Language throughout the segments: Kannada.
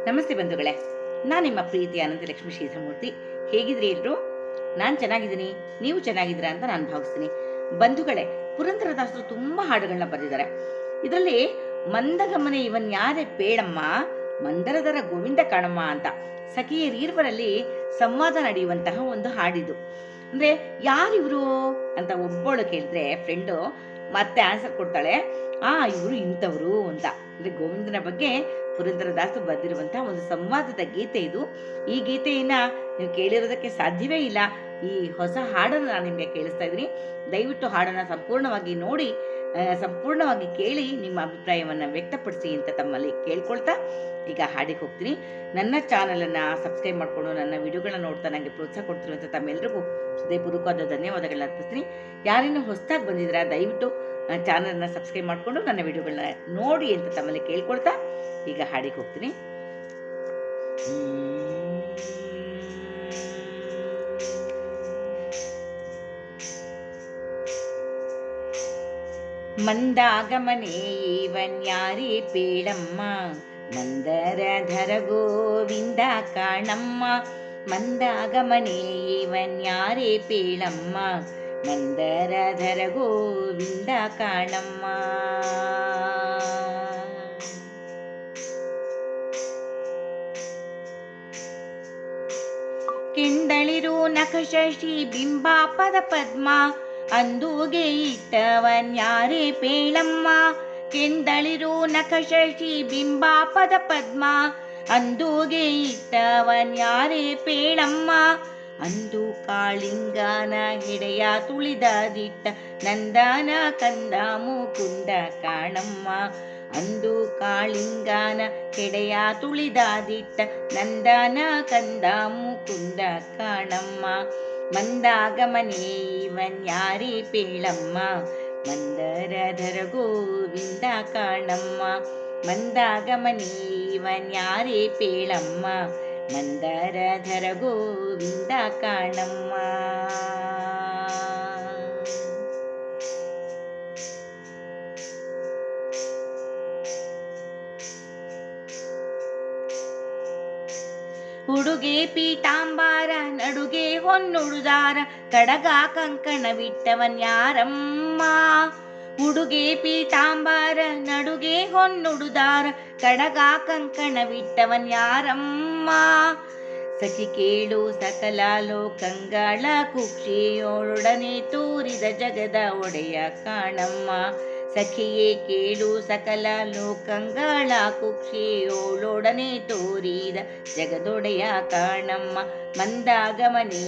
ನಮಸ್ತೆ ಬಂಧುಗಳೇ, ನಾನು ನಿಮ್ಮ ಪ್ರೀತಿಯ ಅನಂತಲಕ್ಷ್ಮಿ ಶ್ರೀಧರಮೂರ್ತಿ. ಹೇಗಿದ್ರಿ ಎಲ್ರು? ನಾನು ಚೆನ್ನಾಗಿದ್ದೀನಿ, ನೀವು ಚೆನ್ನಾಗಿದ್ದೀರಾ ಅಂತ ನಾನು ಭಾವಿಸ್ತೀನಿ. ಬಂಧುಗಳೇ, ಪುರಂದರದಾಸರು ತುಂಬ ಹಾಡುಗಳನ್ನ ಬರೆದಿದ್ದಾರೆ. ಇದರಲ್ಲಿ ಮಂದಗಮನೆ ಇವನ್ ಯಾರೇ ಪೇಳಮ್ಮ, ಮಂದರದರ ಗೋವಿಂದ ಕಾಣಮ್ಮ ಅಂತ ಸಖಿಯರೀರ್ವರಲ್ಲಿ ಸಂವಾದ ನಡೆಯುವಂತಹ ಒಂದು ಹಾಡಿದು. ಅಂದರೆ ಯಾರಿವರು ಅಂತ ಒಬ್ಬಳು ಕೇಳಿದ್ರೆ ಫ್ರೆಂಡು ಮತ್ತೆ ಆನ್ಸರ್ ಕೊಡ್ತಾಳೆ, ಇವರು ಇಂಥವರು ಅಂತ. ಅಂದರೆ ಗೋವಿಂದನ ಬಗ್ಗೆ ಪುರಂದರದಾಸರು ಬರೆದಿರುವಂತಹ ಒಂದು ಸಂವಾದದ ಗೀತೆ ಇದು. ಈ ಗೀತೆಯನ್ನು ನೀವು ಕೇಳಿರೋದಕ್ಕೆ ಸಾಧ್ಯವೇ ಇಲ್ಲ. ಈ ಹೊಸ ಹಾಡನ್ನು ನಾನು ನಿಮಗೆ ಕೇಳಿಸ್ತಾ ಇದ್ದೀನಿ. ದಯವಿಟ್ಟು ಹಾಡನ್ನು ಸಂಪೂರ್ಣವಾಗಿ ನೋಡಿ, ಸಂಪೂರ್ಣವಾಗಿ ಕೇಳಿ ನಿಮ್ಮ ಅಭಿಪ್ರಾಯವನ್ನು ವ್ಯಕ್ತಪಡಿಸಿ ಅಂತ ತಮ್ಮಲ್ಲಿ ಕೇಳ್ಕೊಳ್ತಾ ಈಗ ಹಾಡಿಗೆ ಹೋಗ್ತೀನಿ. ನನ್ನ ಚಾನಲನ್ನು ಸಬ್ಸ್ಕ್ರೈಬ್ ಮಾಡಿಕೊಂಡು ನನ್ನ ವಿಡಿಯೋಗಳನ್ನ ನೋಡ್ತಾ ನನಗೆ ಪ್ರೋತ್ಸಾಹ ಕೊಡ್ತಿರುವಂಥ ತಮ್ಮೆಲ್ಲರಿಗೂ ಹೃದಯಪೂರ್ವಕವಾದ ಧನ್ಯವಾದಗಳನ್ನ ಅರ್ಪಿಸ್ತೀನಿ. ಯಾರೇನೋ ಹೊಸದಾಗಿ ಬಂದಿದ್ದೀರಾ, ದಯವಿಟ್ಟು ನನ್ನ ಚಾನಲನ್ನು ಸಬ್ಸ್ಕ್ರೈಬ್ ಮಾಡಿಕೊಂಡು ನನ್ನ ವಿಡಿಯೋಗಳನ್ನ ನೋಡಿ ಅಂತ ತಮ್ಮಲ್ಲಿ ಕೇಳ್ಕೊಳ್ತಾ ಈಗ ಹಾಡಿಗೆ ಹೋಗ್ತೀನಿ. ಮಂದಾಗಮನೆ ಇವನ್ಯಾರೇ ಪೇಳಮ್ಮ, ಮಂದರಧರ ಗೋವಿಂದ ಕಾಣಮ್ಮ. ಮಂದಾಗಮನೆ ಇವನ್ಯಾರೇ ಪೇಳಮ್ಮ, ಮಂದರಧರ ಗೋವಿಂದ ಕಾಣಮ್ಮ. ಕೆಂದಳಿರು ನಖಶಶಿ ಬಿಂಬಾಪದ ಪದ್ಮ, ಅಂದೂಗೆ ಇಟ್ಟವನ್ಯಾರೇ ಪೇಳಮ್ಮ. ಕೆಂದಳಿರು ನಖಶಶಿ ಬಿಂಬಾಪದ ಪದ್ಮ, ಅಂದೂಗೆ ಇಟ್ಟವನ್ಯಾರೇ ಪೇಳಮ್ಮ. ಅಂದು ಕಾಳಿಂಗನ ಹೆಡೆಯ ತುಳಿದಾದಿಟ್ಟ ನಂದನ ಕಂದ ಮುಕುಂದ ಕಾಣಮ್ಮ. ಅಂದು ಕಾಳಿಂಗನ ಹೆಡೆಯ ತುಳಿದಾದಿಟ್ಟ ನಂದನ ಕಂದ ಮುಕುಂದ ಕಾಣಮ್ಮ. ಮಂದಾಗಮನೆ ಇವನ್ಯಾರೇ ಪೇಳಮ್ಮ, ಮಂದರಧರ ಗೋವಿಂದ ಕಾಣಮ್ಮ. ಮಂದಾಗಮನೆ ಇವನ್ಯಾರೇ ಪೇಳಮ್ಮ, ಮಂದರಧರ ಗೋವಿಂದ ಕಾಣಮ್ಮ. ಉಡುಗೆ ಪೀತಾಂಬಾರ ನಡುಗೆ ಹೊನ್ನುಡುದಾರ, ಕಡಗ ಕಂಕಣವಿಟ್ಟವನ್ಯಾರಮ್ಮ. ಉಡುಗೆ ಪೀತಾಂಬಾರ ನಡುಗೆ ಹೊನ್ನುಡುದಾರ, ಕಡಗ ಕಂಕಣವಿಟ್ಟವನ್ಯಾರಮ್ಮ. ಸಖಿ ಕೇಳು ಸಕಲ ಲೋಕಂಗಳ ಕುಕ್ಷಿಯೋಳೊಡನೆ ತೋರಿದ ಜಗದ ಒಡೆಯ ಕಾಣಮ್ಮ. ಸಖಿಯೇ ಕೇಳು ಸಕಲ ಲೋಕಂಗಳ ಕುಕ್ಷಿಯೋಳೊಡನೆ ತೋರಿದ ಜಗದೊಡೆಯ ಕಾಣಮ್ಮ. ಮಂದಾಗಮನೆ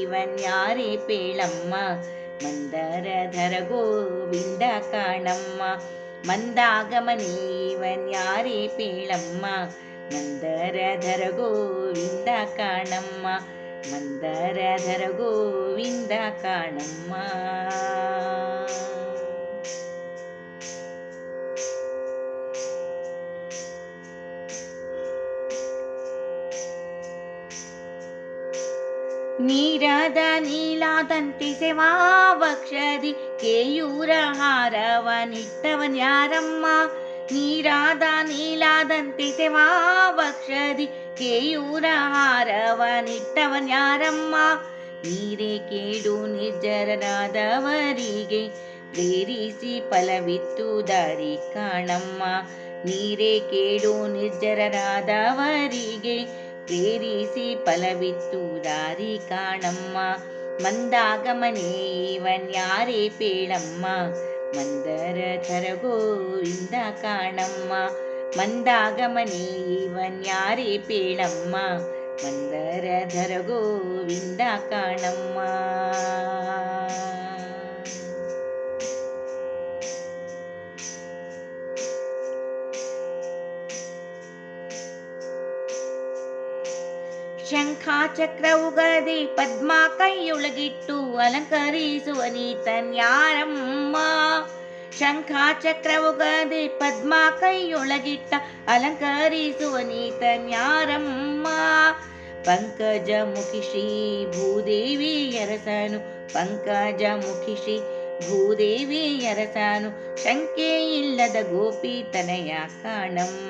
ಇವನ್ಯಾರೇ ಪೇಳಮ್ಮ, ಮಂದರಧರ ಗೋವಿಂದ ಕಾಣಮ್ಮ. ಮಂದಾಗಮನೆ ಇವನ್ಯಾರೇ ಪೇಳಮ್ಮ, ಮಂದರಧರ ಗೋವಿಂದ ಕಾಣಮ್ಮ. ಮಂದರಧರ ಗೋವಿಂದ ಕಾಣಮ್ಮ. ನೀರಾದ ನೀಲಾದಂತೆ ಸೆವಾವಕ್ಷದಿ ಕೇಯೂರ ಹಾರವನಿಟ್ಟವನ್ಯಾರಮ್ಮ. ನೀರಾದ ನೀಲಾದಂತೆ ಸೆವಾವಕ್ಷದಿ ಕೇಯೂರ ಹಾರವನಿಟ್ಟವನ್ಯಾರಮ್ಮ. ನೀರೇ ಕೇಡು ನಿರ್ಜರರಾದವರಿಗೆ ಪ್ರೇರಿಸಿ ಫಲವಿತ್ತು ದಾರಿ ಕಾಣಮ್ಮ. ನೀರೇ ಕೇಡು ನಿರ್ಜರರಾದವರಿಗೆ ಪ್ರೇರಿಸಿ ಫಲವಿತ್ತು ದಾರಿ ಕಾಣಮ್ಮ. ಮಂದಾಗಮನೆ ಇವನ್ಯಾರೇ ಪೇಳಮ್ಮ, ಮಂದರಧರ ಗೋವಿಂದ ಕಾಣಮ್ಮ. ಮಂದಾಗಮನೆ ಇವನ್ಯಾರೇ ಪೇಳಮ್ಮ, ಮಂದರಧರ ಗೋವಿಂದ ಕಾಣಮ್ಮ. ಶಂಖ ಚಕ್ರವುಗದೆ ಪದ್ಮ ಕೈಯೊಳಗಿಟ್ಟು ಅಲಂಕರಿಸುವನೀತನ್ಯಾರಮ್ಮ. ಶಂಖ ಚಕ್ರವುಗದೆ ಪದ್ಮ ಕೈಯೊಳಗಿಟ್ಟ ಅಲಂಕರಿಸುವನೀತನ್ಯಾರಮ್ಮ. ಪಂಕಜ ಮುಖಿ ಶ್ರೀ ಭೂದೇವಿ ಅರಸನು, ಪಂಕಜ ಮುಖಿ ಶ್ರೀ ಭೂದೇವಿ ಅರಸನು, ಶಂಕೆ ಇಲ್ಲದ ಗೋಪಿ ತನಯ ಕಾಣಮ್ಮ.